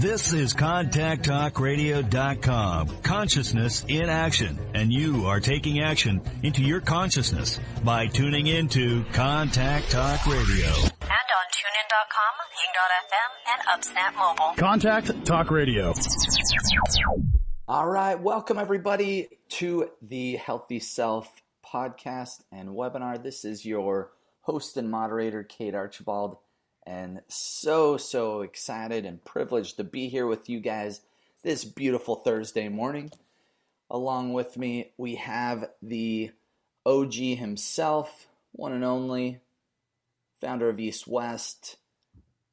This is ContactTalkRadio.com. Consciousness in action. And you are taking action into your consciousness by tuning into Contact Talk Radio. And on TuneIn.com, Ping.fm, and Upsnap Mobile. Contact Talk Radio. All right. Welcome, everybody, to the Healthy Self podcast and webinar. This is your host and moderator, Kate Archibald. And so excited and privileged to be here with you guys this beautiful Thursday morning. Along with me, we have the OG himself, one and only, founder of East West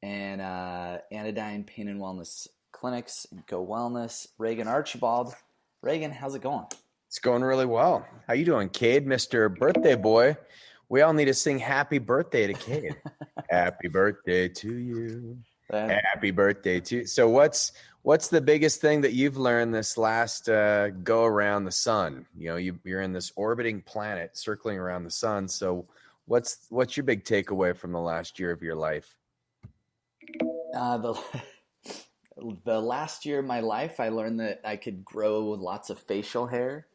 and Anodyne Pain and Wellness Clinics and Go Wellness, Regan Archibald. Regan, how's it going? It's going really well. How you doing, Cade, Mr. Birthday Boy? We all need to sing happy birthday to Cade. Happy birthday to you. Happy birthday to you. So what's the biggest thing that you've learned this last go around the sun? You know, you're in this orbiting planet circling around the sun. So what's your big takeaway from the last year of your life? The last year of my life, I learned that I could grow lots of facial hair,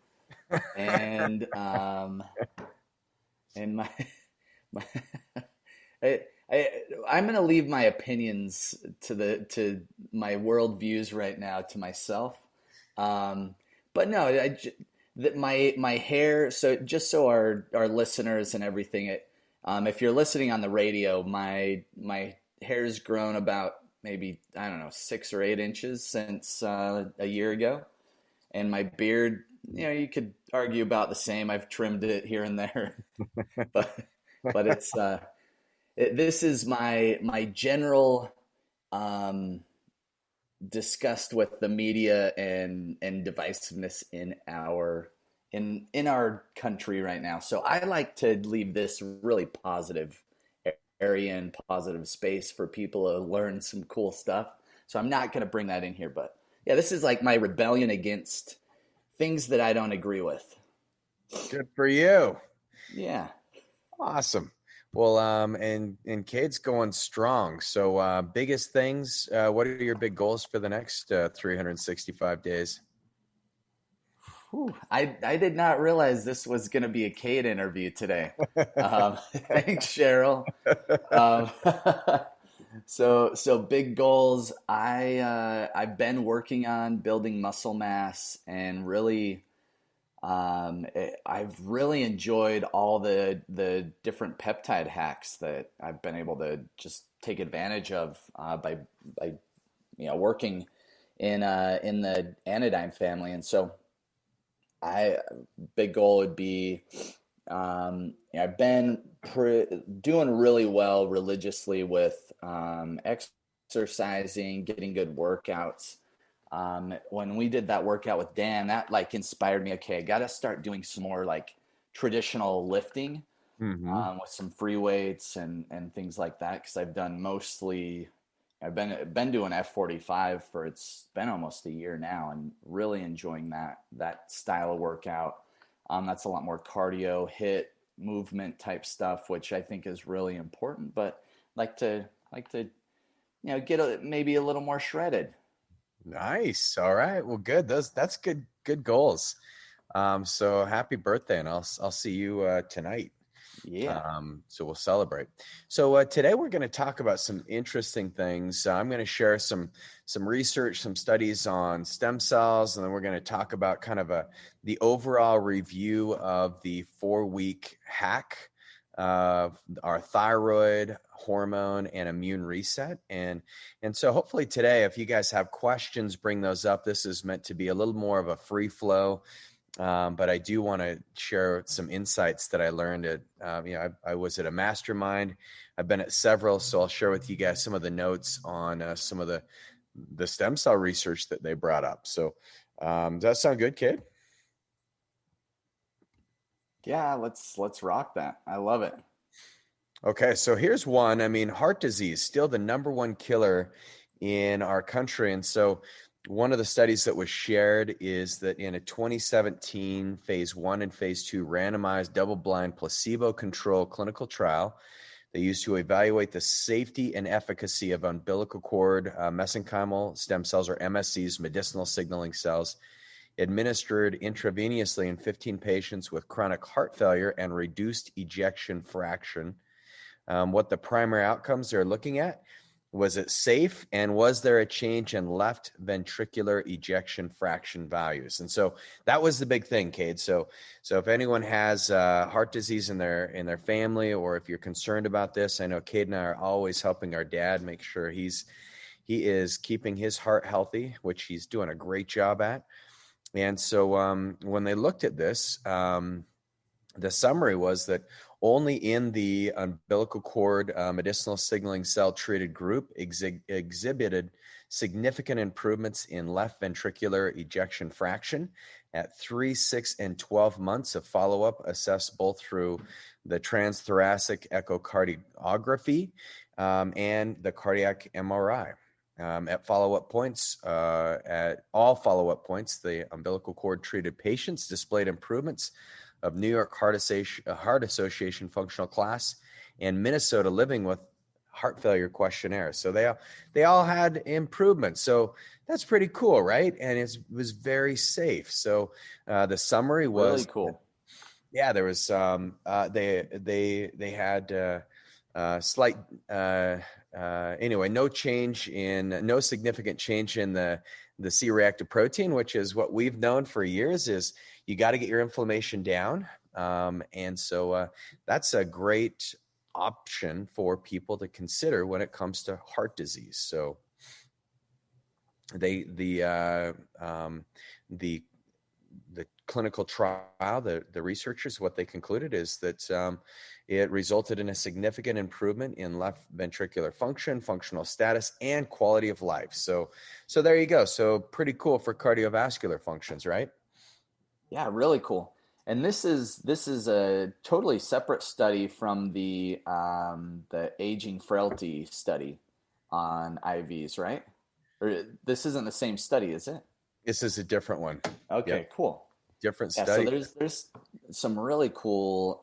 and I'm going to leave my opinions to my world views right now to myself. But no, my hair. So just so our listeners and everything, if you're listening on the radio, my hair's grown about maybe, I don't know, 6 or 8 inches since a year ago, and my beard, you know, you could argue about the same. I've trimmed it here and there, but it's this is my general disgust with the media and divisiveness in our country right now. So I like to leave this really positive area and positive space for people to learn some cool stuff. So I'm not going to bring that in here, but yeah, this is like my rebellion against things that I don't agree with. Good for you. Yeah. Awesome. Well, and Cade's going strong. So biggest things, what are your big goals for the next 365 days? Whew, I did not realize this was going to be a Cade interview today. Thanks, Cheryl. So big goals. I've been working on building muscle mass, and really, I've really enjoyed all the different peptide hacks that I've been able to just take advantage of by working in the Anodyne family. And so big goal would be, I've been doing really well religiously with exercising, getting good workouts. When we did that workout with Dan, that like inspired me. Okay, I got to start doing some more like traditional lifting, with some free weights and things like that. Cause I've been doing F45 it's been almost a year now, and really enjoying that style of workout. That's a lot more cardio, HIIT, movement type stuff, which I think is really important, but like to, get maybe a little more shredded. Nice. All right. Well, good. That's good goals. So happy birthday, and I'll see you tonight. Yeah. So we'll celebrate. So today we're going to talk about some interesting things. I'm going to share some research, some studies on stem cells, and then we're going to talk about kind of the overall review of the 4-week hack, our thyroid, hormone, and immune reset. And so hopefully today, if you guys have questions, bring those up. This is meant to be a little more of a free flow. But I do want to share some insights that I learned at, I was at a mastermind. I've been at several, so I'll share with you guys some of the notes on some of the stem cell research that they brought up. So does that sound good, kid? Yeah, let's rock that. I love it. Okay, so here's one. I mean, heart disease, still the number one killer in our country. And so one of the studies that was shared is that in a 2017 phase 1 and phase 2 randomized double-blind placebo-controlled clinical trial, they used to evaluate the safety and efficacy of umbilical cord mesenchymal stem cells, or MSCs, medicinal signaling cells, administered intravenously in 15 patients with chronic heart failure and reduced ejection fraction. What the primary outcomes they're looking at: was it safe, and was there a change in left ventricular ejection fraction values? And so that was the big thing, Cade. So if anyone has heart disease in their family, or if you're concerned about this, I know Cade and I are always helping our dad make sure he is keeping his heart healthy, which he's doing a great job at. And so when they looked at this, the summary was that only in the umbilical cord medicinal signaling cell treated group exhibited significant improvements in left ventricular ejection fraction at 3, 6, and 12 months of follow-up, assessed both through the transthoracic echocardiography and the cardiac MRI. At follow-up points, at all follow-up points, the umbilical cord treated patients displayed improvements of New York Heart Association functional class and Minnesota Living with Heart Failure questionnaire. So they all had improvements. So that's pretty cool, right? And it was very safe. So the summary was really cool. Yeah, there was they had slight anyway, no significant change in the C-reactive protein, which is what we've known for years. Is you got to get your inflammation down. And so that's a great option for people to consider when it comes to heart disease. So the clinical trial, the researchers, what they concluded is that it resulted in a significant improvement in left ventricular function, functional status, and quality of life. So there you go. So pretty cool for cardiovascular functions, right? Yeah, really cool. And this is a totally separate study from the aging frailty study on IVs, right? Or this isn't the same study, is it? This is a different one. Okay, Yep. cool. Different Yeah, study. so there's some really cool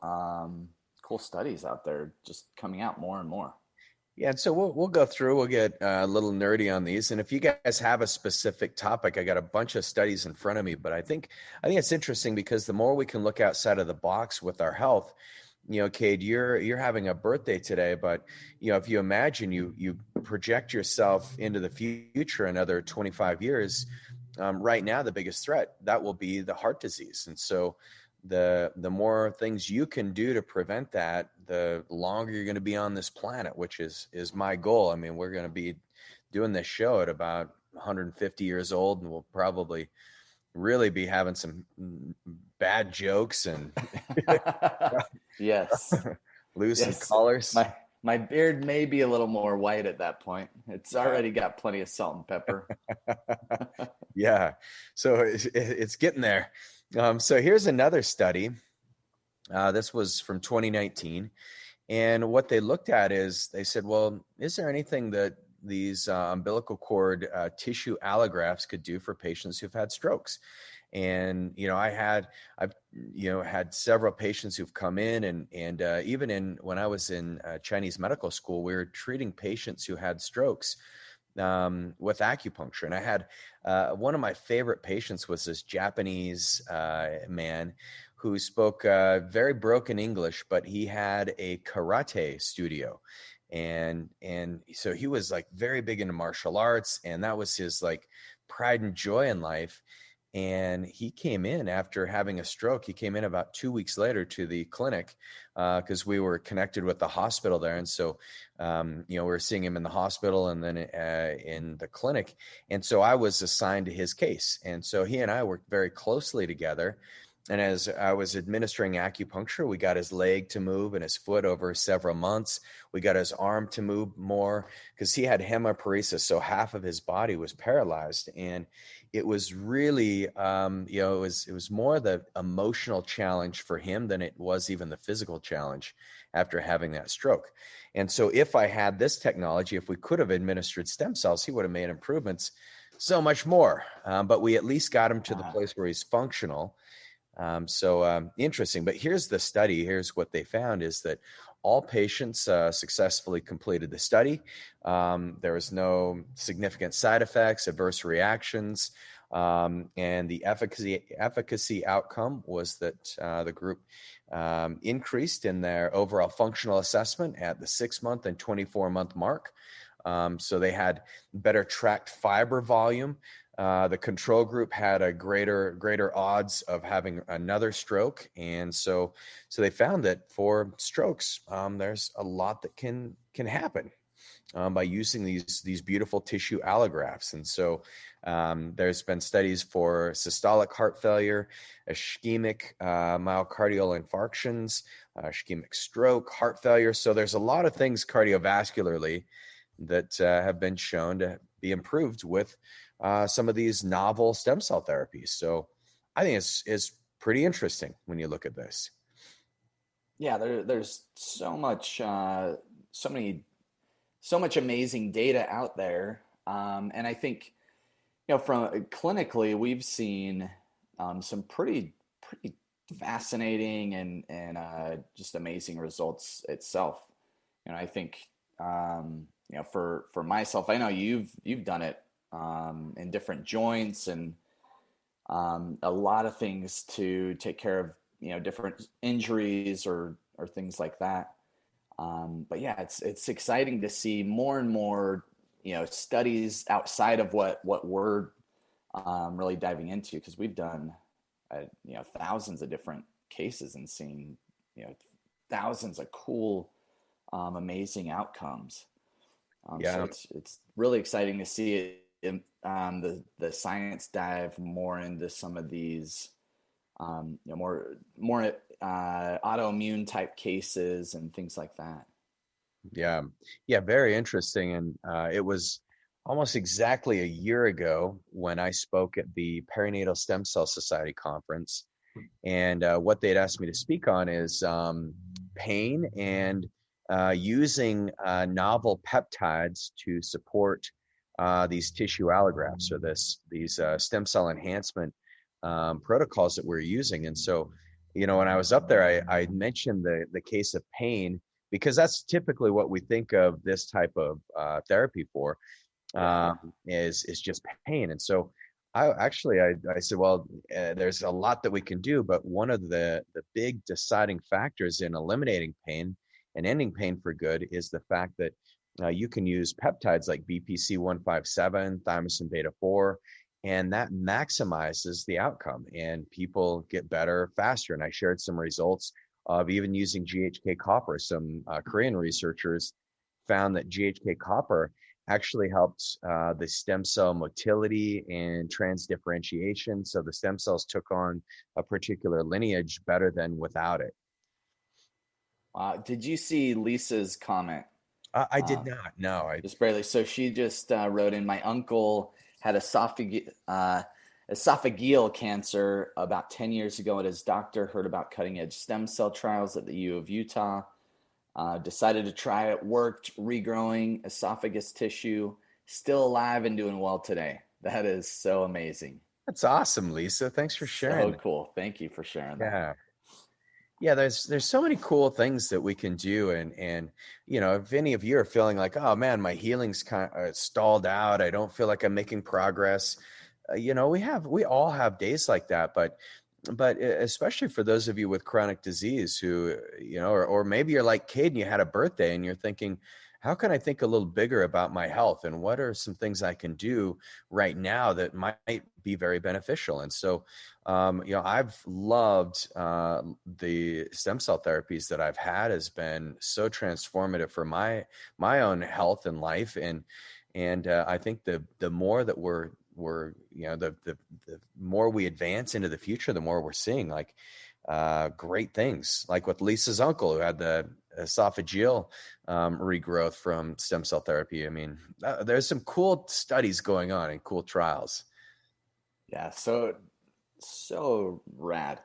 cool studies out there just coming out more and more. Yeah, and so we'll go through. We'll get a little nerdy on these, and if you guys have a specific topic, I got a bunch of studies in front of me. But I think it's interesting because the more we can look outside of the box with our health, Cade, you're having a birthday today, but if you imagine you project yourself into the future another 25 years, right now the biggest threat that will be the heart disease, and so the more things you can do to prevent that, the longer you're going to be on this planet, which is my goal. I mean, we're going to be doing this show at about 150 years old, and we'll probably really be having some bad jokes and Yes. losing callers. My beard may be a little more white at that point. It's already got plenty of salt and pepper. Yeah, so it's getting there. So here's another study. This was from 2019. And what they looked at is they said, well, is there anything that these umbilical cord tissue allografts could do for patients who've had strokes? And, I've had several patients who've come in and even when I was in Chinese medical school, we were treating patients who had strokes with acupuncture. And I had one of my favorite patients was this Japanese man who spoke very broken English, but he had a karate studio. And so he was like very big into martial arts, and that was his like pride and joy in life. And he came in after having a stroke. He came in about 2 weeks later to the clinic because we were connected with the hospital there. And so, we were seeing him in the hospital and then in the clinic. And so I was assigned to his case. And so he and I worked very closely together. And as I was administering acupuncture, we got his leg to move and his foot over several months. We got his arm to move more because he had hemiparesis. So half of his body was paralyzed. And it was really, it was more the emotional challenge for him than it was even the physical challenge after having that stroke. And so if I had this technology, if we could have administered stem cells, he would have made improvements so much more. But we at least got him to the place where he's functional. So interesting. But here's the study. Here's what they found is that all patients successfully completed the study. There was no significant side effects, adverse reactions, and the efficacy outcome was that the group increased in their overall functional assessment at the 6-month and 24-month mark. So they had better tract fiber volume. The control group had a greater odds of having another stroke, and so they found that for strokes, there's a lot that can happen by using these beautiful tissue allografts. And so there's been studies for systolic heart failure, ischemic myocardial infarctions, ischemic stroke, heart failure. So there's a lot of things cardiovascularly that have been shown to be improved with some of these novel stem cell therapies. So I think it's pretty interesting when you look at this. Yeah, there's so much amazing data out there, and I think from clinically we've seen some pretty fascinating and just amazing results itself. I think for myself, I know you've done it in different joints and a lot of things to take care of different injuries or things like that. But yeah, it's exciting to see more and more studies outside of what we're really diving into, because we've done thousands of different cases and seen thousands of cool amazing outcomes. So it's really exciting to see it. The science dive more into some of these more autoimmune type cases and things like that. Yeah, very interesting. And it was almost exactly a year ago when I spoke at the Perinatal Stem Cell Society conference, and what they'd asked me to speak on is pain and using novel peptides to support these tissue allografts, or these stem cell enhancement protocols that we're using. And so, when I was up there, I mentioned the case of pain, because that's typically what we think of this type of therapy for, is just pain. And so I said, well, there's a lot that we can do, but one of the big deciding factors in eliminating pain and ending pain for good is the fact that you can use peptides like BPC 157, thymosin beta 4, and that maximizes the outcome, and people get better faster. And I shared some results of even using GHK copper. Some Korean researchers found that GHK copper actually helped the stem cell motility and transdifferentiation. So the stem cells took on a particular lineage better than without it. Did you see Lisa's comment? I did not. No, just barely. So she just wrote in, my uncle had esophageal cancer about 10 years ago, and his doctor heard about cutting edge stem cell trials at the U of Utah. Decided to try it, worked, regrowing esophagus tissue, still alive and doing well today. That is so amazing. That's awesome, Lisa. Thanks for sharing. So cool. Thank you for sharing that. Yeah, there's so many cool things that we can do, and if any of you are feeling like, oh man, my healing's kind of stalled out, I don't feel like I'm making progress, we all have days like that, but especially for those of you with chronic disease who, or maybe you're like Cade and you had a birthday and you're thinking, how can I think a little bigger about my health, and what are some things I can do right now that might be very beneficial? And so, I've loved the stem cell therapies that I've had. Has been so transformative for my own health and life. And I think the more that we're the more we advance into the future, the more we're seeing like great things, like with Lisa's uncle who had the esophageal regrowth from stem cell therapy. I mean, there's some cool studies going on and cool trials. Yeah, so rad.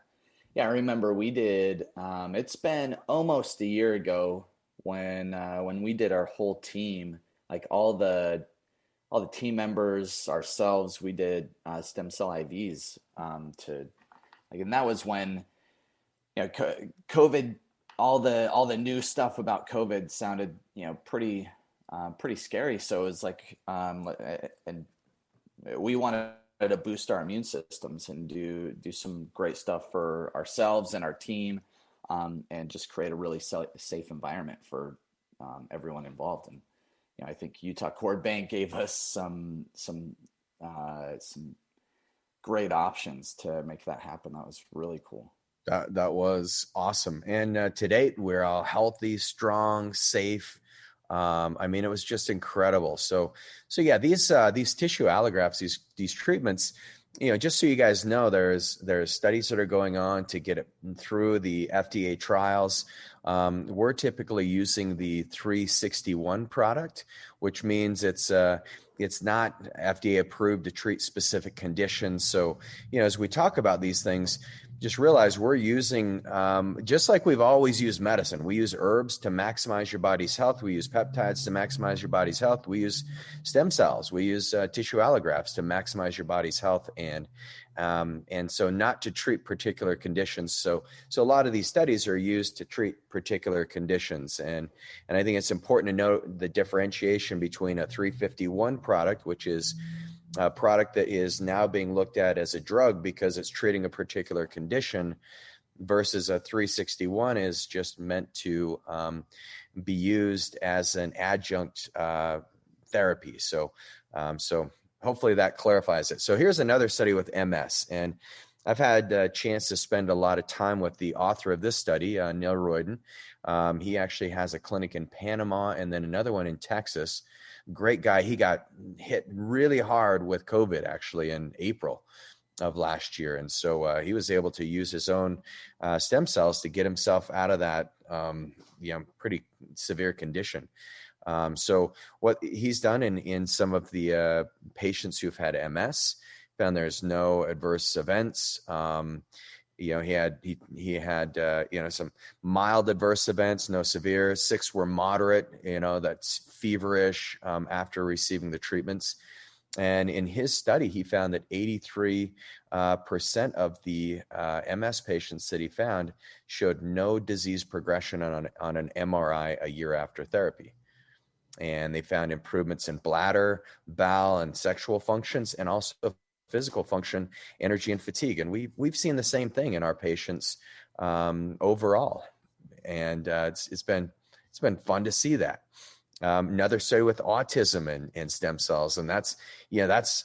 Yeah, I remember we did. It's been almost a year ago when we did our whole team, like all the team members, ourselves. We did stem cell IVs and that was when COVID all the new stuff about COVID sounded, pretty scary. So it was like, and we wanted to boost our immune systems and do some great stuff for ourselves and our team, and just create a really safe environment for everyone involved. And I think Utah Cord Bank gave us some great options to make that happen. That was really cool. That was awesome. And to date, we're all healthy, strong, safe. I mean, it was just incredible. So yeah, these tissue allografts, these treatments, just so you guys know, there's studies that are going on to get it through the FDA trials. We're typically using the 361 product, which means it's not FDA approved to treat specific conditions. So, as we talk about these things, just realize we're using, just like we've always used medicine. We use herbs to maximize your body's health. We use peptides to maximize your body's health. We use stem cells. We use tissue allografts to maximize your body's health, and so not to treat particular conditions. So a lot of these studies are used to treat particular conditions, and I think it's important to note the differentiation between a 351 product, which is a product that is now being looked at as a drug because it's treating a particular condition, versus a 361 is just meant to be used as an adjunct therapy. So hopefully that clarifies it. So here's another study with MS, and I've had a chance to spend a lot of time with the author of this study, Neil Regan. He actually has a clinic in Panama and then another one in Texas. Great guy. He got hit really hard with COVID actually in April of last year. And so he was able to use his own stem cells to get himself out of that pretty severe condition. So what he's done in some of the patients who've had MS, found there's no adverse events. He had some mild adverse events, no severe. 6 were moderate, that's feverish after receiving the treatments. And in his study, he found that 83% of the MS patients that he found showed no disease progression on an MRI a year after therapy. And they found improvements in bladder, bowel, and sexual functions, and also physical function, energy, and fatigue. And we've seen the same thing in our patients overall. And it's been fun to see that. Another study with autism and stem cells, and that's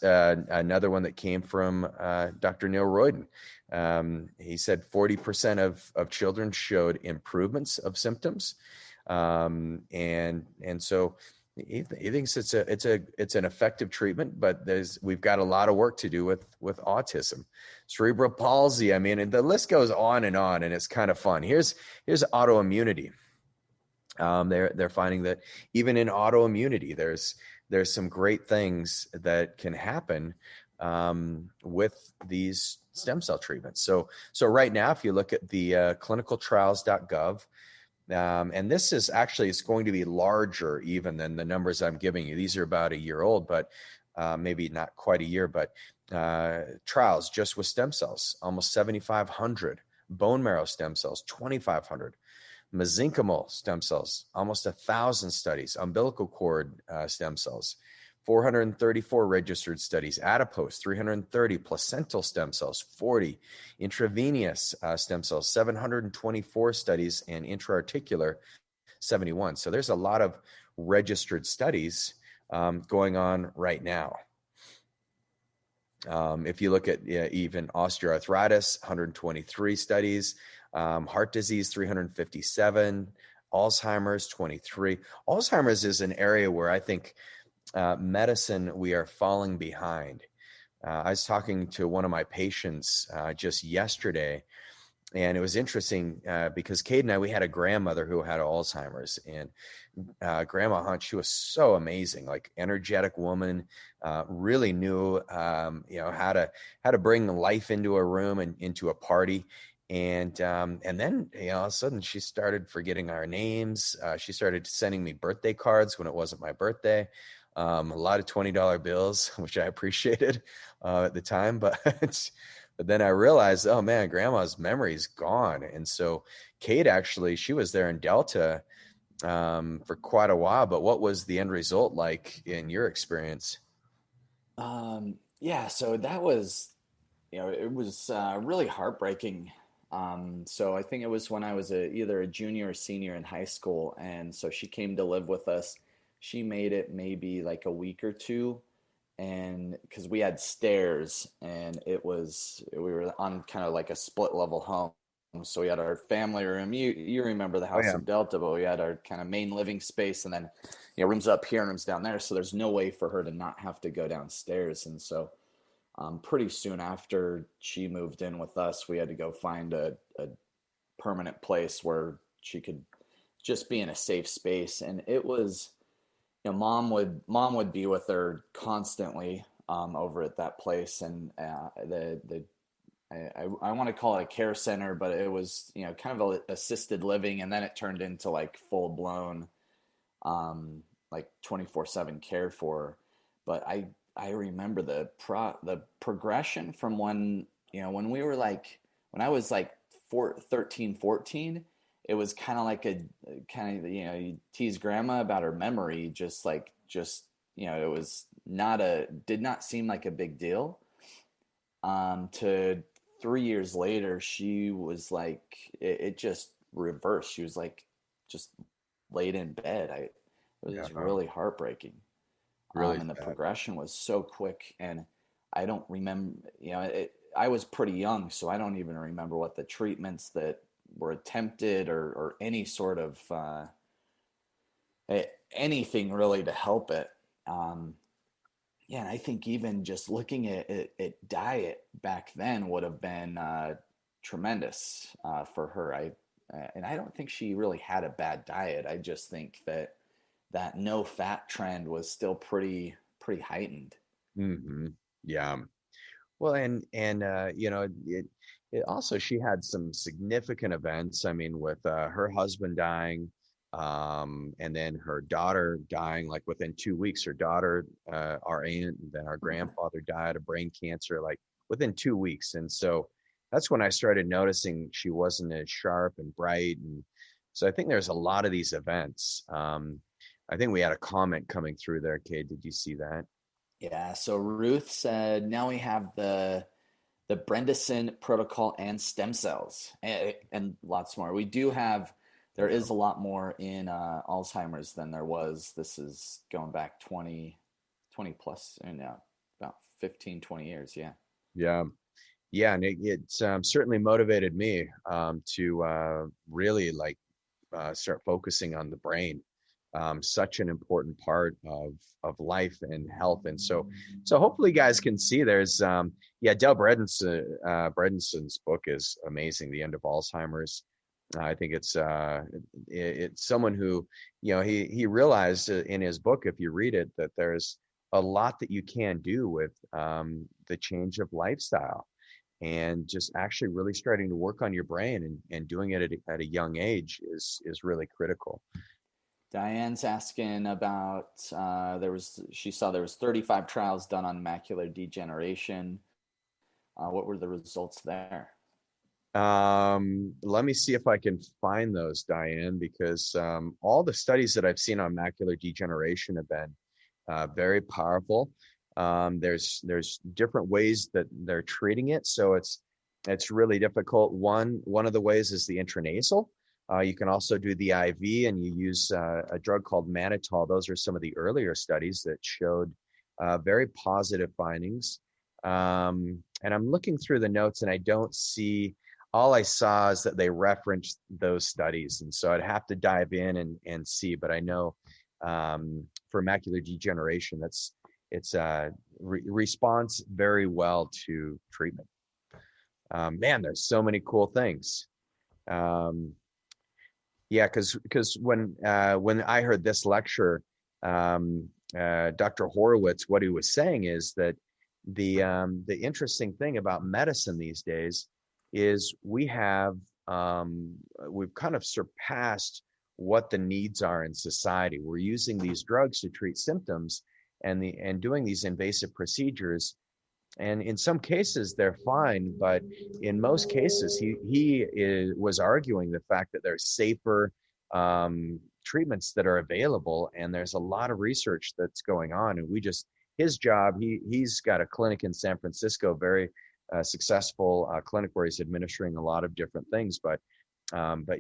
another one that came from Dr. Neil Regan. He said 40% of children showed improvements of symptoms, and so he thinks it's an effective treatment, but we've got a lot of work to do with autism, cerebral palsy. I mean, and the list goes on, and it's kind of fun. Here's autoimmunity. They're finding that even in autoimmunity, there's some great things that can happen with these stem cell treatments. So right now, if you look at the clinicaltrials.gov, and this is actually, it's going to be larger even than the numbers I'm giving you. These are about a year old, but maybe not quite a year, but trials just with stem cells, almost 7,500, bone marrow stem cells, 2,500. Mesenchymal stem cells, almost 1,000 studies. Umbilical cord stem cells, 434 registered studies. Adipose, 330. Placental stem cells, 40. Intravenous stem cells, 724 studies. And intraarticular, 71. So there's a lot of registered studies going on right now. If you look at even osteoarthritis, 123 studies. Heart disease, 357, Alzheimer's, 23. Alzheimer's is an area where I think medicine, we are falling behind. I was talking to one of my patients just yesterday, and it was interesting because Kate and I, we had a grandmother who had Alzheimer's, and Grandma Hunt, she was so amazing, like energetic woman, really knew, how to bring life into a room and into a party. And then, all of a sudden she started forgetting our names. She started sending me birthday cards when it wasn't my birthday. A lot of $20 bills, which I appreciated at the time, but But then I realized, oh man, grandma's memory's gone. And so Kate, actually, she was there in Delta for quite a while. But what was the end result like in your experience? Yeah, so that was, it was really heartbreaking. So I think it was when I was either a junior or senior in high school, and so she came to live with us. She made it maybe like a week or two, and because we had stairs, and we were on kind of like a split level home. So we had our family room. You remember the Oh house yeah. in Delta, but we had our kind of main living space, and then rooms up here and rooms down there. So there's no way for her to not have to go downstairs, and so pretty soon after she moved in with us, we had to go find a permanent place where she could just be in a safe space. And it was, mom would be with her constantly over at that place, and the I want to call it a care center, but it was kind of a assisted living, and then it turned into like full blown like 24/7 care for her. But I remember the progression from when we were like when I was like 13, 14. It was kind of like a kind of you tease grandma about her memory, just it was not a did not seem like a big deal. To 3 years later, she was like it just reversed. She was like just laid in bed. It Yeah. was really heartbreaking. Really And the sad. progression was so quick, and I don't remember, I was pretty young, so I don't even remember what the treatments that were attempted, or any sort of anything really to help it. Um, yeah, and I think even just looking at diet back then would have been tremendous for her. And I don't think she really had a bad diet. I just think that no fat trend was still pretty heightened. Hmm. Yeah. Well, and it also, she had some significant events. I mean, with her husband dying, and then her daughter dying like within 2 weeks. Her daughter, our aunt, and then our grandfather died of brain cancer like within 2 weeks. And so that's when I started noticing she wasn't as sharp and bright. And so I think there's a lot of these events. I think we had a comment coming through there, Kate. Did you see that? Yeah, so Ruth said now we have the Bredesen protocol and stem cells, and lots more. We do have there Yeah. is a lot more in Alzheimer's than there was. This is going back 20 plus, and about 15, 20 years. Yeah. Yeah. Yeah, and it's certainly motivated me to really like start focusing on the brain. Such an important part of life and health. And so hopefully you guys can see there's Del Bredensen's book is amazing. The End of Alzheimer's. I think it's someone who, he realized in his book, if you read it, that there's a lot that you can do with the change of lifestyle, and just actually really starting to work on your brain, and doing it at a young age is really critical. Diane's asking about she saw there was 35 trials done on macular degeneration. What were the results there? Let me see if I can find those, Diane, because all the studies that I've seen on macular degeneration have been very powerful. There's different ways that they're treating it, so it's really difficult. One of the ways is the intranasal. You can also do the IV, and you use a drug called mannitol. Those are some of the earlier studies that showed very positive findings. And I'm looking through the notes, and I don't see. All I saw is that they referenced those studies, and so I'd have to dive in and see. But I know for macular degeneration, it's responds very well to treatment. Man, there's so many cool things. Yeah, because when I heard this lecture, Dr. Horowitz, what he was saying is that the interesting thing about medicine these days is we've kind of surpassed what the needs are in society. We're using these drugs to treat symptoms, and doing these invasive procedures And in some cases they're fine, but in most cases was arguing the fact that there's safer treatments that are available, and there's a lot of research that's going on. And his job, he's got a clinic in San Francisco, very successful clinic where he's administering a lot of different things. But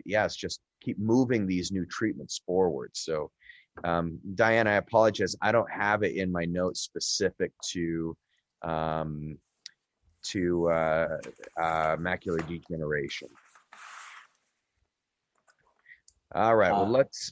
yeah, it's just keep moving these new treatments forward. So Diane, I apologize, I don't have it in my notes specific to macular degeneration. All right, well, let's...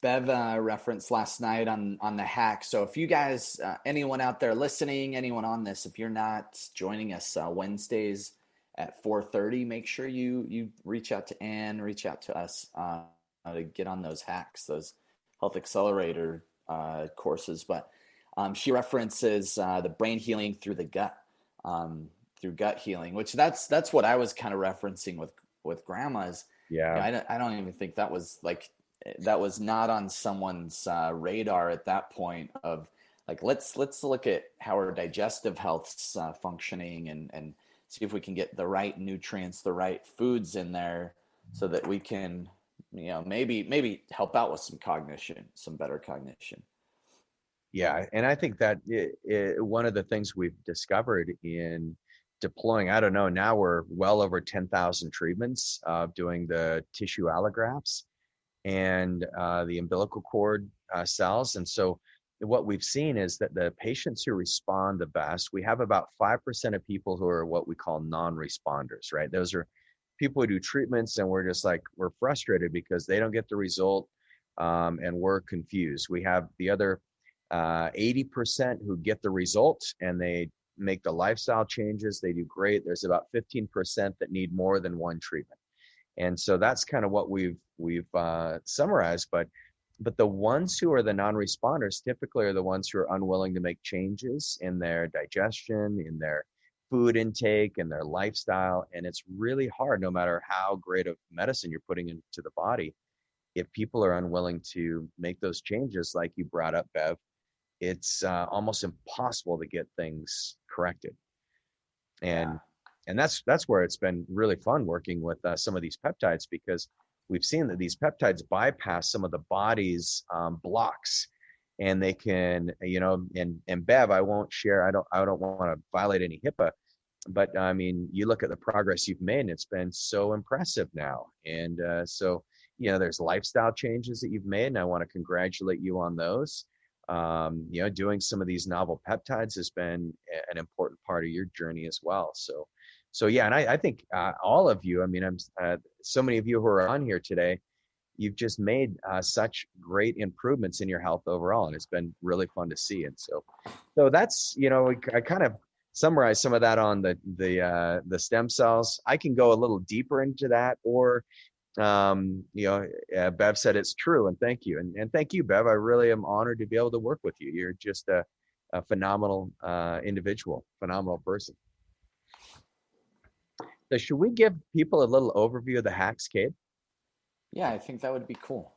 Bev referenced last night on the hack. So if you guys, anyone out there listening, anyone on this, if you're not joining us Wednesdays at 4:30, make sure you reach out to Ann, reach out to us to get on those hacks, those Health Accelerator courses. But she references the brain healing through the gut, through gut healing, which that's what I was kind of referencing with grandmas. Yeah, you know, I don't even think that was not on someone's radar at that point of like, let's look at how our digestive health's functioning and see if we can get the right nutrients, the right foods in there so that we can, you know, maybe help out with some cognition, some better cognition. Yeah, and I think that one of the things we've discovered in deploying, I don't know, now we're well over 10,000 treatments doing the tissue allografts and the umbilical cord cells. And so what we've seen is that the patients who respond the best, we have about 5% of people who are what we call non-responders, right? Those are people who do treatments and we're frustrated because they don't get the result and we're confused. We have the other 80% who get the result and they make the lifestyle changes. They do great. There's about 15% that need more than one treatment. And so that's kind of what we've summarized. But the ones who are the non-responders typically are the ones who are unwilling to make changes in their digestion, in their food intake, and their lifestyle. And it's really hard, no matter how great of medicine you're putting into the body, if people are unwilling to make those changes, like you brought up, Bev, it's almost impossible to get things corrected. And that's where it's been really fun working with some of these peptides, because we've seen that these peptides bypass some of the body's blocks, and they can, you know, and Bev, I won't share, I don't want to violate any HIPAA, but I mean, you look at the progress you've made and it's been so impressive now. And so, you know, there's lifestyle changes that you've made, and I want to congratulate you on those. You know, doing some of these novel peptides has been an important part of your journey as well. So yeah, and I think all of you, I mean, so many of you who are on here today, you've just made such great improvements in your health overall, and it's been really fun to see. And so that's, you know, I kind of summarized some of that on the stem cells. I can go a little deeper into that, or you know, Bev said it's true, and thank you, and thank you, Bev. I really am honored to be able to work with you. You're just a phenomenal individual, phenomenal person. So should we give people a little overview of the hacks, Kate? Yeah, I think that would be cool.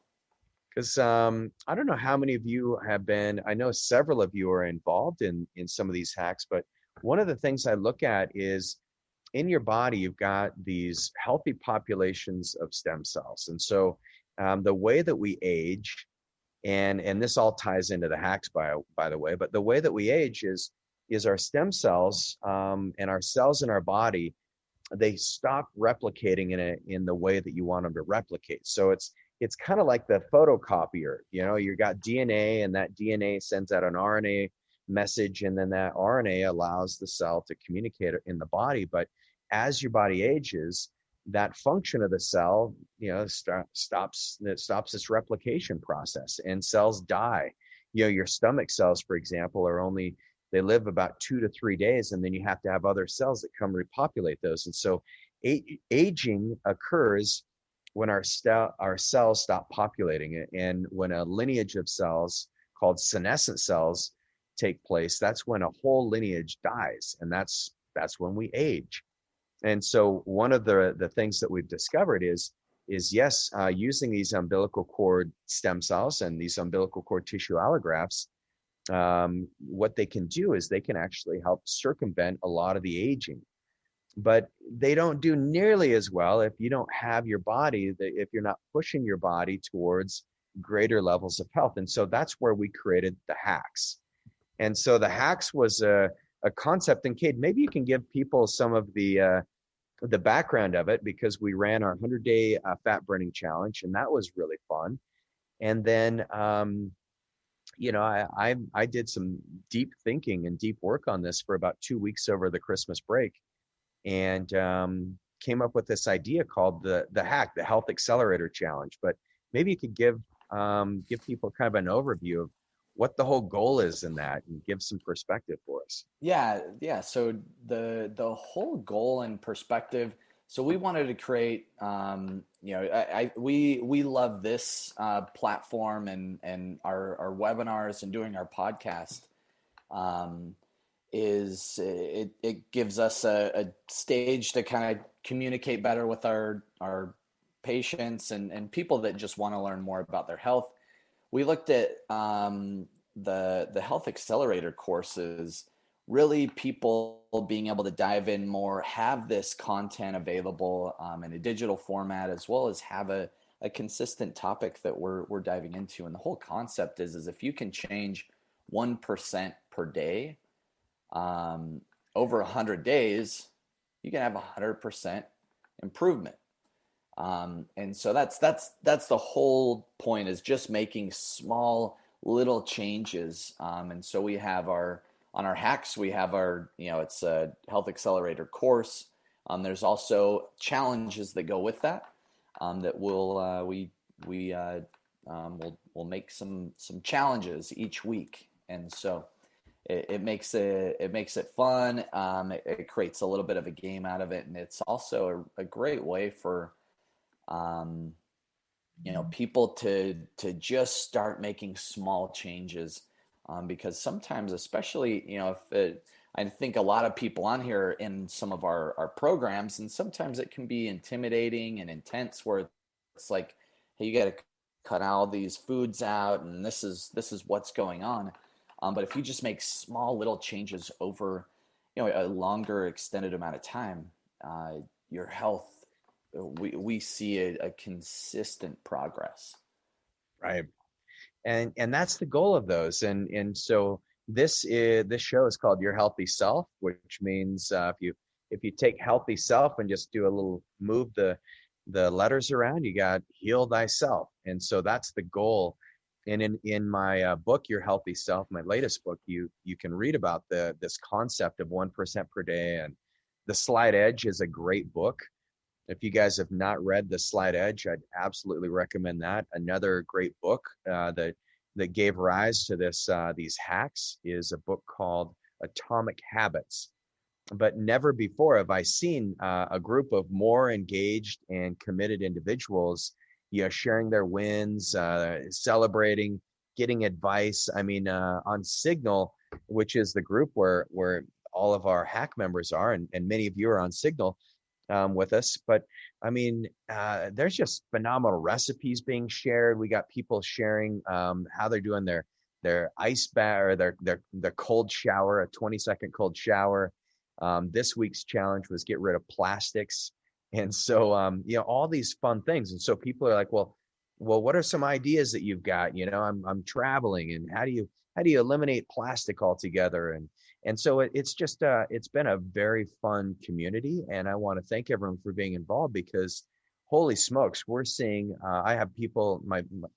Because I don't know how many of you have been, I know several of you are involved in some of these hacks, but one of the things I look at is in your body, you've got these healthy populations of stem cells. And so the way that we age, and this all ties into the hacks, by the way, but the way that we age is our stem cells and our cells in our body, they stop replicating in the way that you want them to replicate. So it's kind of like the photocopier. You know, you got DNA, and that DNA sends out an RNA message, and then that RNA allows the cell to communicate in the body. But as your body ages, that function of the cell, you know, stops its replication process, and cells die. You know, your stomach cells, for example, they live about 2 to 3 days, and then you have to have other cells that come repopulate those. And so aging occurs when our cells stop populating it. And when a lineage of cells called senescent cells take place, that's when a whole lineage dies. And that's when we age. And so one of the things that we've discovered is yes, using these umbilical cord stem cells and these umbilical cord tissue allografts, what they can do is they can actually help circumvent a lot of the aging. But they don't do nearly as well if you don't have your body, if you're not pushing your body towards greater levels of health. And so that's where we created the hacks. And so the hacks was a concept. And Kate, maybe you can give people some of the background of it, because we ran our 100-day fat burning challenge, and that was really fun. And then, I did some deep thinking and deep work on this for about 2 weeks over the Christmas break, and came up with this idea called the hack, the Health Accelerator Challenge. But maybe you could give people kind of an overview of what the whole goal is in that, and give some perspective for us. Yeah. So the whole goal and perspective. So we wanted to create, we love this platform and our webinars and doing our podcast. It gives us a stage to kind of communicate better with our patients and people that just want to learn more about their health. We looked at the Health Accelerator courses, really people being able to dive in more, have this content available in a digital format, as well as have a consistent topic that we're diving into. And the whole concept is if you can change 1% per day, over 100 days, you can have 100% improvement. And so that's the whole point, is just making small little changes. And so we have on our hacks, we have it's a Health Accelerator course. There's also challenges that go with that, that we'll make some challenges each week. And so it makes it fun. It creates a little bit of a game out of it. And it's also a great way for, people to just start making small changes, because sometimes, especially, I think a lot of people on here in some of our programs, and sometimes it can be intimidating and intense, where it's like, hey, you got to cut all these foods out, and this is what's going on. But if you just make small little changes over, a longer extended amount of time, your health, we see a consistent progress. Right. And that's the goal of those. And so this show is called Your Healthy Self, which means if you take healthy self and just do a little move the letters around, you got heal thyself. And so that's the goal. And in my book, Your Healthy Self, my latest book, you can read about this concept of 1% per day. And The Slight Edge is a great book. If you guys have not read The Slight Edge, I'd absolutely recommend that. Another great book that gave rise to these hacks is a book called Atomic Habits. But never before have I seen a group of more engaged and committed individuals, sharing their wins, celebrating, getting advice. I mean, on Signal, which is the group where all of our hack members are, and many of you are on Signal with us. But I mean, there's just phenomenal recipes being shared. We got people sharing how they're doing their ice bath, or their cold shower, a 20-second cold shower. This week's challenge was get rid of plastics. And so, all these fun things. And so people are like, well, what are some ideas that you've got? I'm traveling, and how do you eliminate plastic altogether? And so it's just, it's been a very fun community. And I want to thank everyone for being involved, because holy smokes, we're seeing, I have people,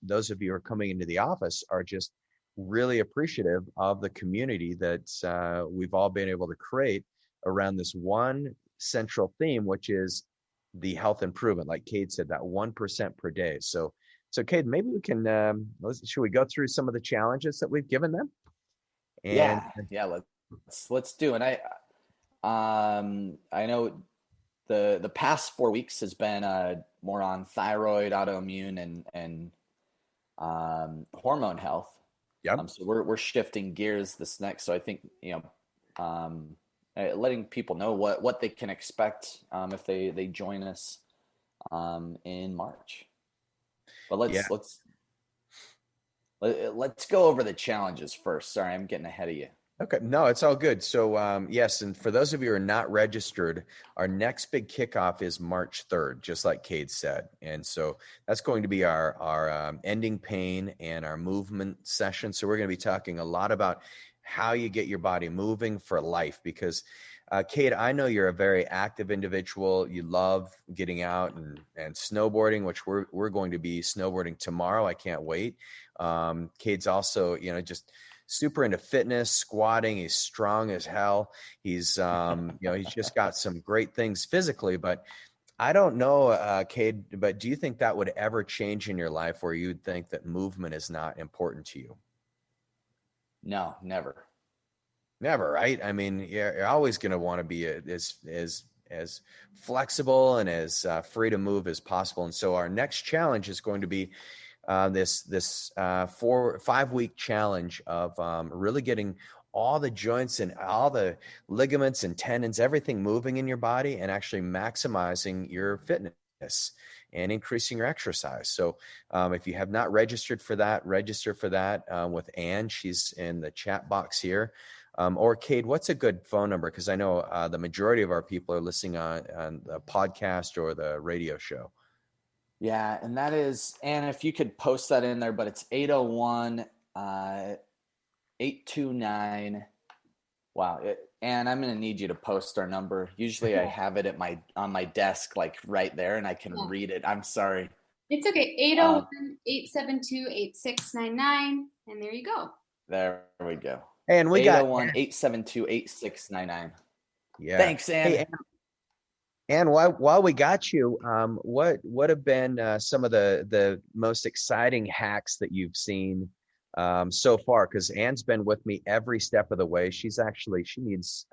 those of you who are coming into the office are just really appreciative of the community that we've all been able to create around this one central theme, which is the health improvement. Like Kate said, that 1% per day. So Kate, maybe we can, should we go through some of the challenges that we've given them? And yeah, let's do it. I know the past 4 weeks has been more on thyroid, autoimmune, and hormone health. Yeah. So we're shifting gears this next. So I think, letting people know what they can expect if they join us in March. But let's Let's go over the challenges first. Sorry, I'm getting ahead of you. Okay, no, it's all good. So yes, and for those of you who are not registered, our next big kickoff is March 3rd, just like Cade said. And so that's going to be our ending pain and our movement session. So we're going to be talking a lot about how you get your body moving for life, because Cade, I know you're a very active individual. You love getting out and snowboarding, which we're going to be snowboarding tomorrow. I can't wait. Cade's also, just super into fitness, squatting. He's strong as hell. He's, he's just got some great things physically, but I don't know, Cade, but do you think that would ever change in your life where you'd think that movement is not important to you? No, never. Never, right? I mean, you're always going to want to be as flexible and as free to move as possible. And so our next challenge is going to be this 5-week challenge of really getting all the joints and all the ligaments and tendons, everything moving in your body, and actually maximizing your fitness and increasing your exercise. So if you have not registered for that, register for that with Ann. She's in the chat box here. Or Cade, what's a good phone number? Because I know the majority of our people are listening on the podcast or the radio show. Yeah, and that is, and if you could post that in there, but it's 801 829. Wow. And I'm going to need you to post our number. Usually I have it on my desk, like right there, and I can read it. I'm sorry. It's okay. 801-872-8699. And there you go. There we go. And we got 801-872-8699. Yeah. Thanks, Ann. Hey, and while we got you, what have been some of the most exciting hacks that you've seen so far? Because Ann's been with me every step of the way. She needs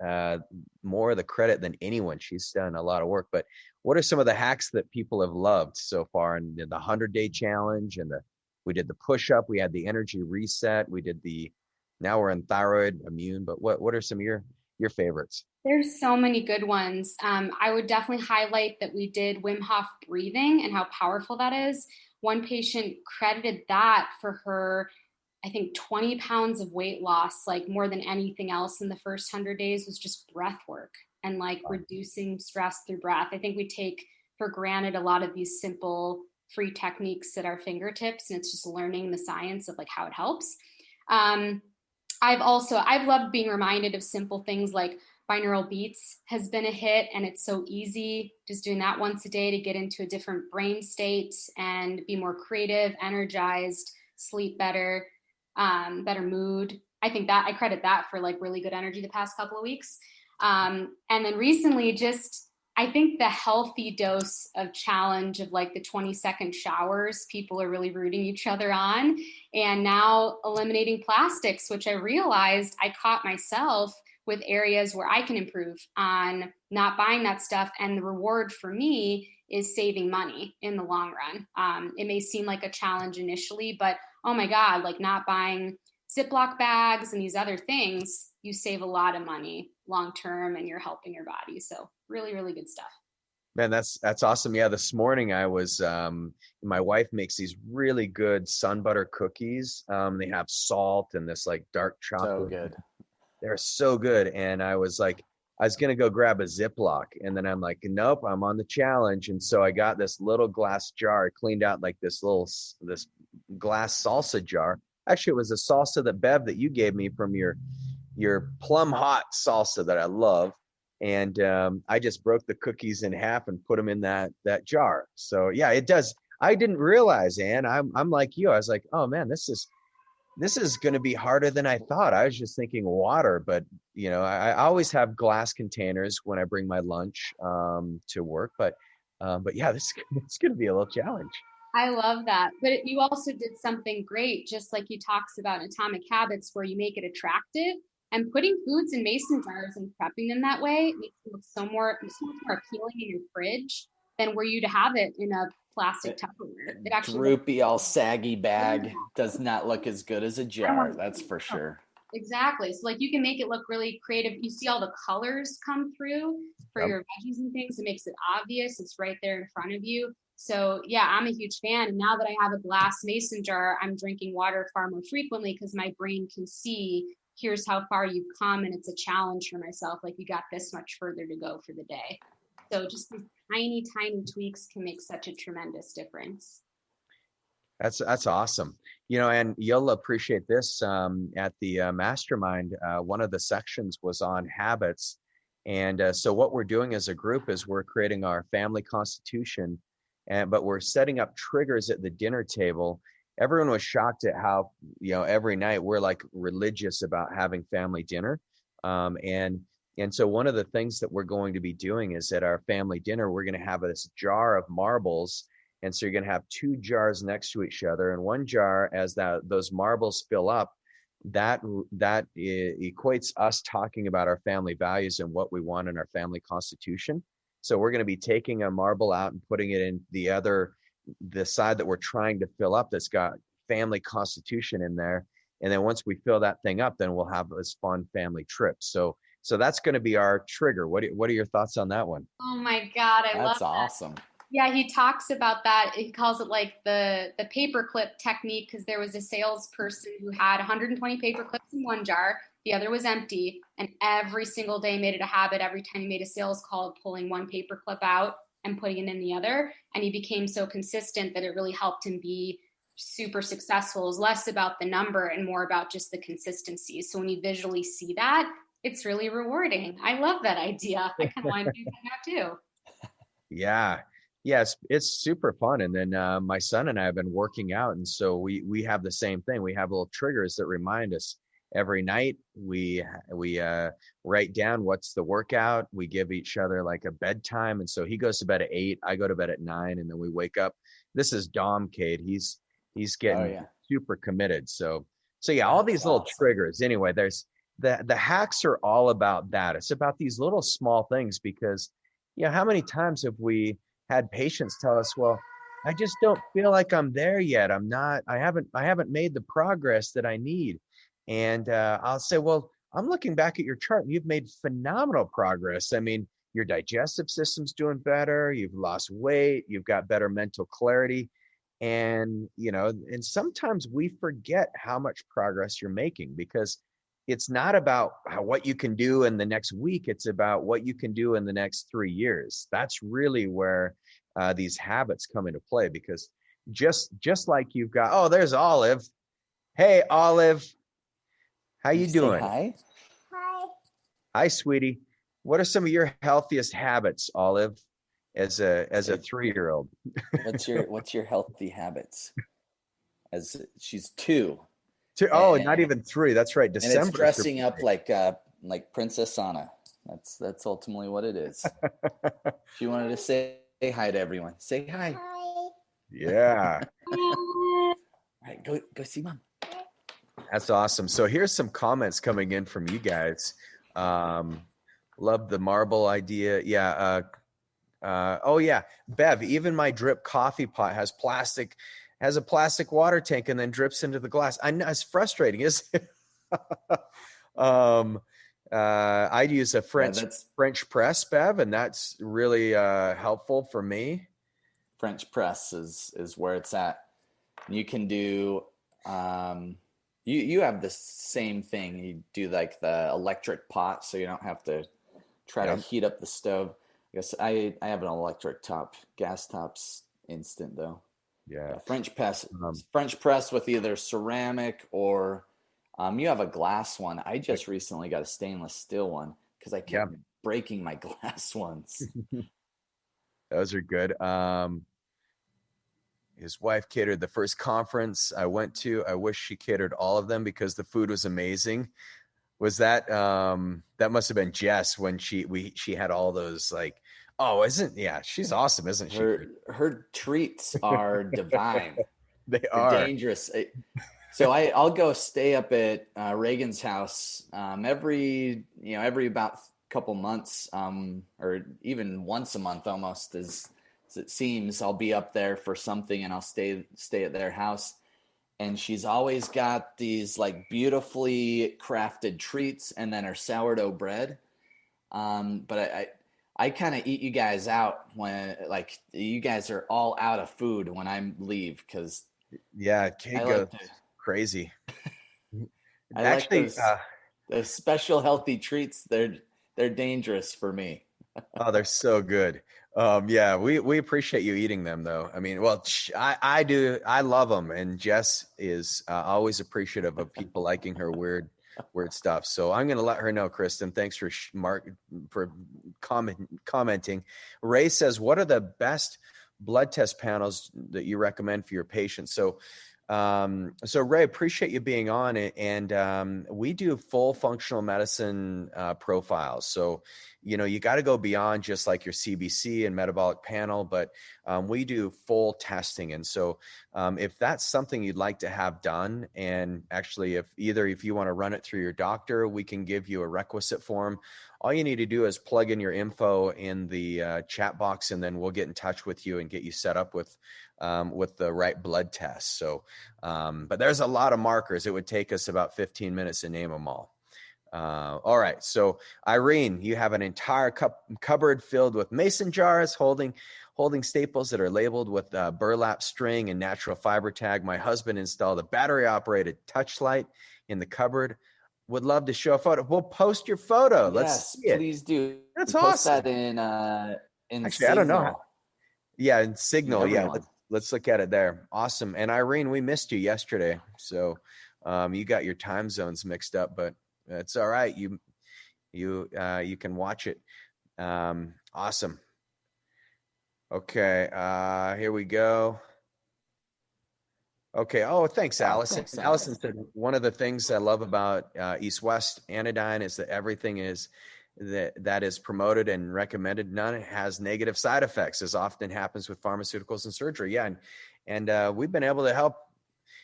more of the credit than anyone. She's done a lot of work. But what are some of the hacks that people have loved so far? And the 100-day challenge, and we did the push-up, we had the energy reset, we did now we're in Thyroid, Immune. But what are some of your favorites? There's so many good ones. I would definitely highlight that we did Wim Hof breathing and how powerful that is. One patient credited that for her, I think 20 pounds of weight loss, like more than anything else in the first 100 days was just breath work and like reducing stress through breath. I think we take for granted a lot of these simple free techniques at our fingertips, and it's just learning the science of like how it helps. I've loved being reminded of simple things like binaural beats has been a hit, and it's so easy just doing that once a day to get into a different brain state and be more creative, energized, sleep better, better mood. I think that I credit that for like really good energy the past couple of weeks. And then recently I think the healthy dose of challenge of like the 20-second showers, people are really rooting each other on. And now eliminating plastics, which I realized I caught myself with areas where I can improve on not buying that stuff. And the reward for me is saving money in the long run. It may seem like a challenge initially, but oh my God, like not buying Ziploc bags and these other things, you save a lot of money long-term and you're helping your body. So really, really good stuff. Man, that's awesome. Yeah, this morning I was, my wife makes these really good sun butter cookies. They have salt and this like dark chocolate. So good. They're so good. And I was like, I was going to go grab a Ziploc, and then I'm like, nope, I'm on the challenge. And so I got this little glass jar, cleaned out like this glass salsa jar. Actually, it was a salsa that you gave me from your plum hot salsa that I love. And I just broke the cookies in half and put them in that jar. So yeah, it does. I didn't realize, Ann, I'm like you. I was like, oh man, this is going to be harder than I thought. I was just thinking water, but I always have glass containers when I bring my lunch to work. But yeah, it's going to be a little challenge. I love that. But you also did something great, just like he talks about in Atomic Habits, where you make it attractive. And putting foods in mason jars and prepping them that way makes them look so much more appealing in your fridge than were you to have it in a plastic Tupperware. It actually droopy, all saggy bag does not look as good as a jar. That's for sure. Exactly. So like you can make it look really creative. You see all the colors come through for your veggies and things. It makes it obvious. It's right there in front of you. So yeah, I'm a huge fan. And now that I have a glass mason jar, I'm drinking water far more frequently because my brain can see, here's how far you've come. And it's a challenge for myself. Like, you got this much further to go for the day. So just these tiny, tiny tweaks can make such a tremendous difference. That's awesome. And you'll appreciate this. At the mastermind, one of the sections was on habits. And so what we're doing as a group is we're creating our family constitution, but we're setting up triggers at the dinner table. Everyone was shocked at how, every night we're like religious about having family dinner. And so one of the things that we're going to be doing is at our family dinner, we're going to have this jar of marbles. And so you're going to have 2 jars next to each other, and one jar, as those marbles fill up, that equates us talking about our family values and what we want in our family constitution. So we're going to be taking a marble out and putting it in the side that we're trying to fill up that's got family constitution in there. And then once we fill that thing up, then we'll have this fun family trip. So that's going to be our trigger. What are your thoughts on that one? Oh my God, I love that. That's awesome. Yeah, he talks about that. He calls it like the paperclip technique, because there was a salesperson who had 120 paper clips in one jar. The other was empty. And every single day made it a habit. Every time he made a sales call, pulling one paper clip out and putting it in the other. And he became so consistent that it really helped him be super successful. It was less about the number and more about just the consistency. So when you visually see that, it's really rewarding. I love that idea. I kind of want to do that now too. Yeah. Yes, it's super fun. And then my son and I have been working out. And so we have the same thing. We have little triggers that remind us every night. We write down what's the workout. We give each other like a bedtime. And so he goes to bed at 8, I go to bed at 9, and then we wake up. This is Dom Cade. He's getting super committed. So yeah, all these little triggers. Anyway, there's the hacks are all about that. It's about these little small things, because how many times have we had patients tell us, well, I just don't feel like I'm there yet. I haven't made the progress that I need. And I'll say, well, I'm looking back at your chart and you've made phenomenal progress. I mean, your digestive system's doing better. You've lost weight. You've got better mental clarity. And, and sometimes we forget how much progress you're making, because it's not about what you can do in the next week. It's about what you can do in the next 3 years. That's really where these habits come into play, because just like you've got, there's Olive. Hey, Olive, how you doing? Hi. Hi, sweetie. What are some of your healthiest habits, Olive, as a 3-year-old? What's your healthy habits? As she's 2. Not even 3. That's right. December. And it's dressing up like Princess Anna. That's ultimately what it is. She wanted to say hi to everyone. Say hi. Hi. Yeah. All right, go see Mom. That's awesome. So here's some comments coming in from you guys. Love the marble idea. Yeah. Bev, even my drip coffee pot has a plastic water tank and then drips into the glass. I know it's frustrating, isn't it? I'd use a French press, Bev, and that's really helpful for me. French press is where it's at. You can do you have the same thing. You do like the electric pot, so you don't have to try to heat up the stove. I guess I have an electric top. Gas top's instant though. Yeah. French press with either ceramic or you have a glass one. I just recently got a stainless steel one because I kept breaking my glass ones. Those are good. His wife catered the first conference I went to. I wish she catered all of them because the food was amazing. Was that that must have been Jess when she had all those she's awesome, isn't she? Her treats are divine. They're dangerous. So I'll go stay up at Regan's house every about couple months or even once a month almost as it seems. I'll be up there for something and I'll stay at their house. And she's always got these like beautifully crafted treats and then her sourdough bread. But I kind of eat you guys out when like you guys are all out of food when I leave because Yeah, I Kate goes like to crazy. I like Actually, those special healthy treats. They're dangerous for me. oh, they're so good. Yeah, we appreciate you eating them though. I mean, well, I do. I love them, and Jess is always appreciative of people liking her weird stuff. So I'm going to let her know, Kristen. Thanks for for commenting. Ray says, "What are the best blood test panels that you recommend for your patients?" So Ray, appreciate you being on it, and we do full functional medicine profiles. So, you got to go beyond just like your CBC and metabolic panel, but we do full testing. And so, if that's something you'd like to have done, and actually, if you want to run it through your doctor, we can give you a requisite form. All you need to do is plug in your info in the chat box, and then we'll get in touch with you and get you set up with the right blood test. So, but there's a lot of markers. It would take us about 15 minutes to name them all. All right. So Irene, you have an entire cupboard filled with mason jars holding staples that are labeled with burlap string and natural fiber tag. My husband installed a battery operated touch light in the cupboard. Would love to show a photo. We'll post your photo. Let's see it. Please do. That's Post awesome. that in Actually, Signal. I don't know. Yeah, in Signal. Yeah, Everyone. let's look at it there. Awesome. And Irene, we missed you yesterday, so you got your time zones mixed up, but it's all right. You can watch it. Awesome. Okay. Here we go. Okay. Oh, thanks, Allison. Thanks, Allison said one of the things I love about East West Anodyne is that everything is that is promoted and recommended. None has negative side effects, as often happens with pharmaceuticals and surgery. Yeah, and we've been able to help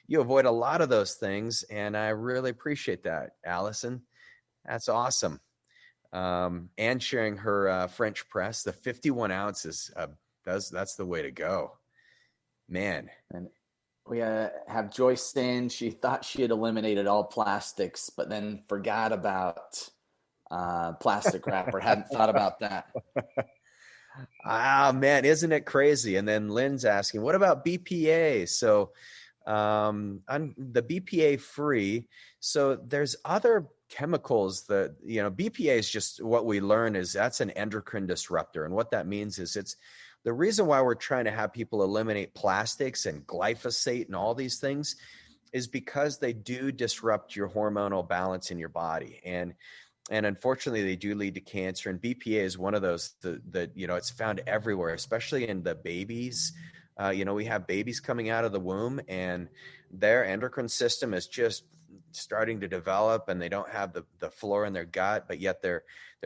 you avoid a lot of those things, and I really appreciate that, Allison. That's awesome. And sharing her French press, the 51 ounces. That's the way to go, man. And we have Joyce saying she thought she had eliminated all plastics, but then forgot about plastic wrapper. Hadn't thought about that. Ah, man, isn't it crazy? And then Lynn's asking, what about BPA? So on the BPA free, so there's other chemicals that, BPA is just what we learn is that's an endocrine disruptor. And what that means is it's the reason why we're trying to have people eliminate plastics and glyphosate and all these things is because they do disrupt your hormonal balance in your body. And unfortunately, they do lead to cancer. And BPA is one of those that it's found everywhere, especially in the babies. We have babies coming out of the womb and their endocrine system is just starting to develop and they don't have the flora in their gut, but yet they're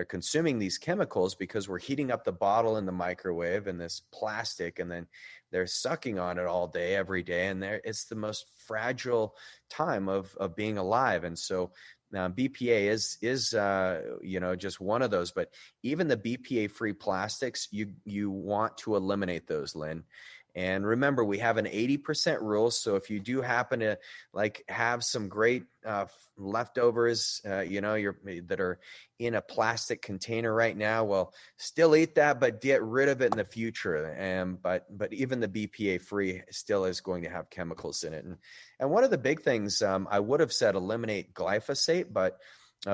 consuming these chemicals because we're heating up the bottle in the microwave and this plastic, and then they're sucking on it all day, every day. And it's the most fragile time of being alive. And so BPA is just one of those, but even the BPA free plastics, you want to eliminate those, Lynn. And remember, we have an 80% rule. So if you do happen to have some great leftovers, that are in a plastic container right now, well, still eat that, but get rid of it in the future. But even the BPA free still is going to have chemicals in it. And one of the big things I would have said eliminate glyphosate, but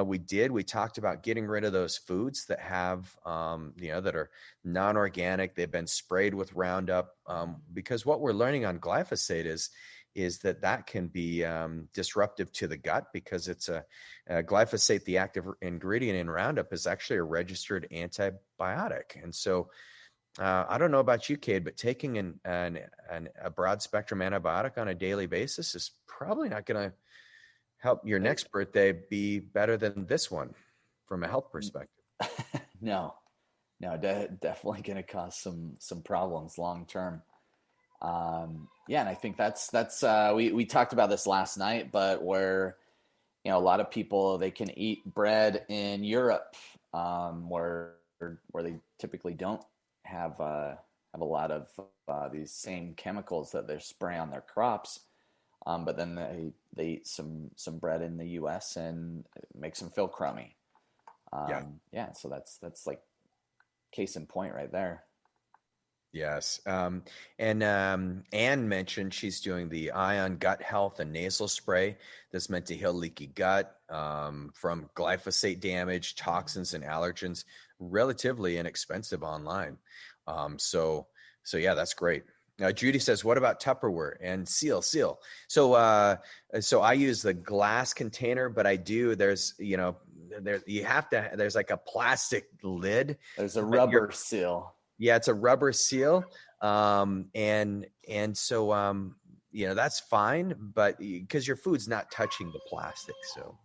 we talked about getting rid of those foods that have, that are non-organic. They've been sprayed with Roundup, because what we're learning on glyphosate is that can be disruptive to the gut, because it's a glyphosate, the active ingredient in Roundup, is actually a registered antibiotic. And so I don't know about you, Cade, but taking a broad spectrum antibiotic on a daily basis is probably not going to help your next birthday be better than this one from a health perspective. No, definitely going to cause some problems long term. And I think that's we talked about this last night, but where a lot of people, they can eat bread in Europe, where they typically don't have a lot of these same chemicals that they spray on their crops. But then they eat some bread in the U.S. and it makes them feel crummy. So that's like case in point right there. Yes. And Anne mentioned she's doing the Ion Gut Health and Nasal Spray that's meant to heal leaky gut from glyphosate damage, toxins, and allergens, relatively inexpensive online. So yeah, that's great. Judy says, what about Tupperware and seal? So I use the glass container, but there's like a plastic lid. There's a rubber seal. Yeah, it's a rubber seal. So that's fine, but because your food's not touching the plastic. So,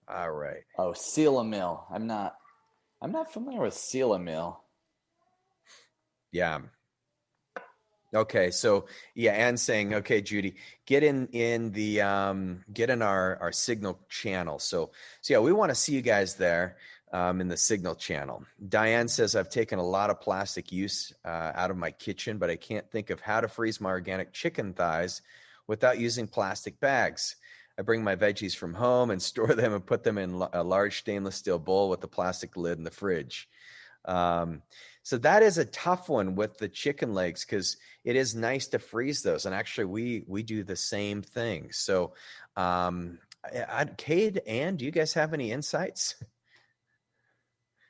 all right. Oh, Seal-A-Mill. I'm not familiar with Seal-A-Mill. Yeah. Okay. So yeah, Anne's saying, okay, Judy, get in our Signal channel. So yeah, we want to see you guys there. In the Signal channel. Diane says, I've taken a lot of plastic use out of my kitchen, but I can't think of how to freeze my organic chicken thighs without using plastic bags. I bring my veggies from home and store them and put them in a large stainless steel bowl with a plastic lid in the fridge. So that is a tough one with the chicken legs because it is nice to freeze those. And actually, we do the same thing. So, Cade, Ann, do you guys have any insights?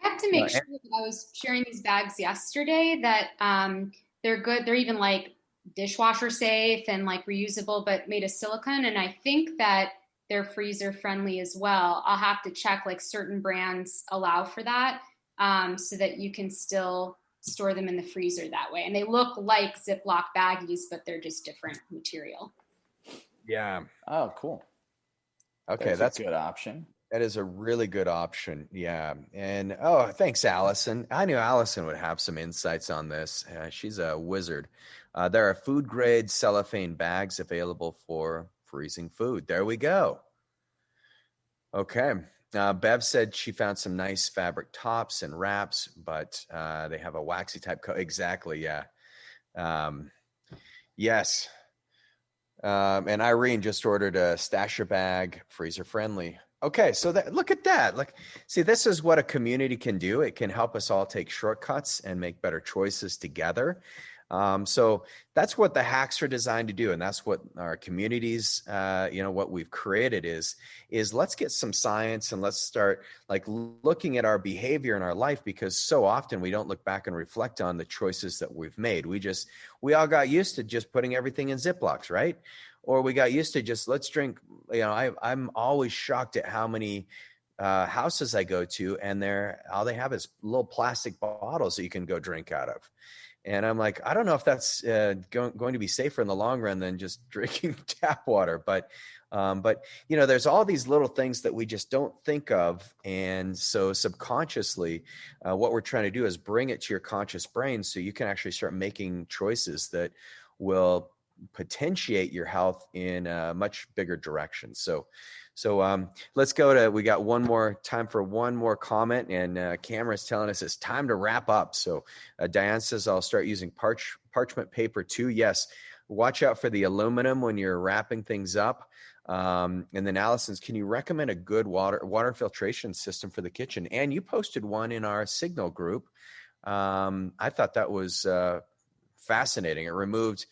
I have to make sure that I was sharing these bags yesterday that they're good. They're even like dishwasher safe and like reusable, but made of silicone. And I think that they're freezer friendly as well. I'll have to check, like certain brands allow for that so that you can still store them in the freezer that way. And they look like Ziploc baggies, but they're just different material. Yeah. Oh, cool. Okay. That's a good option. That is a really good option. Yeah. And thanks, Allison. I knew Allison would have some insights on this. She's a wizard. There are food grade cellophane bags available for freezing food. There we go. Okay. Bev said she found some nice fabric tops and wraps, but they have a waxy type coat. Exactly. Yeah. Yes. And Irene just ordered a stasher bag, freezer friendly. Okay, so look at that. See, this is what a community can do. It can help us all take shortcuts and make better choices together. So that's what the hacks are designed to do, and that's what our communities, what we've created is let's get some science and let's start looking at our behavior in our life, because so often we don't look back and reflect on the choices that we've made. We all got used to just putting everything in Ziplocs, right? Or we got used to just let's drink. I'm always shocked at how many houses I go to, and all they have is little plastic bottles that you can go drink out of. And I'm like, I don't know if that's going to be safer in the long run than just drinking tap water. But there's all these little things that we just don't think of. And so subconsciously, what we're trying to do is bring it to your conscious brain so you can actually start making choices that will potentiate your health in a much bigger direction. So let's go we got time for one more comment, and Cameron's telling us it's time to wrap up. So Diane says, I'll start using parchment paper too. Yes. Watch out for the aluminum when you're wrapping things up. And then Allison's, can you recommend a good water filtration system for the kitchen? And you posted one in our Signal group. I thought that was fascinating. It removed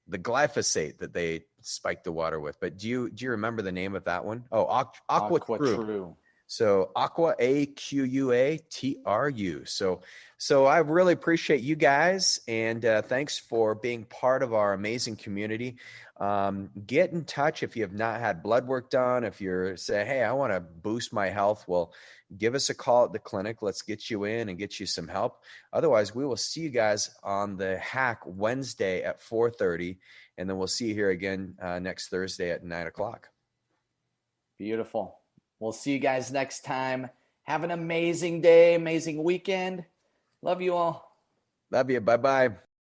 the glyphosate that they spiked the water with. But do you remember the name of that one? Oh, Aqua True. So Aqua, AQUATRU. So I really appreciate you guys, and thanks for being part of our amazing community. Get in touch if you have not had blood work done. If you're say, hey, I want to boost my health, well, give us a call at the clinic. Let's get you in and get you some help. Otherwise, we will see you guys on the Hack Wednesday at 4:30, and then we'll see you here again next Thursday at 9:00. Beautiful. We'll see you guys next time. Have an amazing day, amazing weekend. Love you all. Love you. Bye-bye.